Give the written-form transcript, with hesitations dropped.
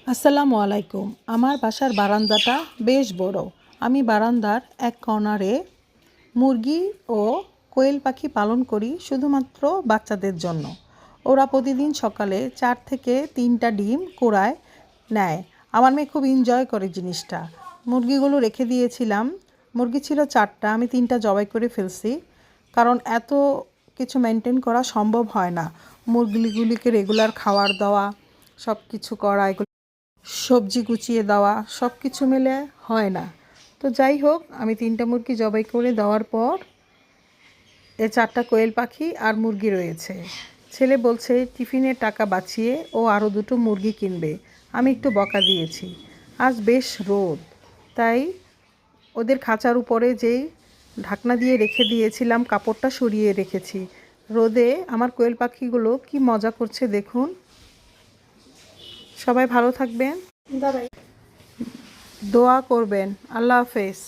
আসসালামু আলাইকুম। আমার বাসার বারান্দাটা বেশ বড়। আমি বারান্দার এক কর্নারে মুরগি ও কোয়েল পাখি পালন করি শুধুমাত্র বাচ্চাদের জন্য। ওরা প্রতিদিন সকালে 4 থেকে 3টা ডিম কুড়ায় নেয়। আমার মেয়ে খুব এনজয় করে জিনিসটা। মুরগিগুলো রেখে দিয়েছিলাম। মুরগি ছিল 4টা, আমি 3টা জবাই করে ফেলছি। কারণ এত কিছু মেনটেন করা সম্ভব হয় না। মুরগিগুলিকে রেগুলার খাবার দেওয়া, সব কিছু করা, এগুলো সবজি গুছিয়ে দেওয়া, সব কিছু মিলে হয় না। তো যাই হোক, আমি 3টা মুরগি জবাই করে দেওয়ার পর 4টা কোয়েল পাখি আর মুরগি রয়েছে। ছেলে বলছে টিফিনের টাকা বাঁচিয়ে ও আরও 2টো মুরগি কিনবে। আমি একটু বকা দিয়েছি। আজ বেশ রোদ, তাই ওদের খাঁচার উপরে যেই ঢাকনা দিয়ে রেখে দিয়েছিলাম কাপড়টা সরিয়ে রেখেছি। রোদে আমার কোয়েল পাখিগুলো কি মজা করছে দেখুন। সবাই ভালো থাকবেন, দোয়া করবেন। আল্লাহ হাফেজ।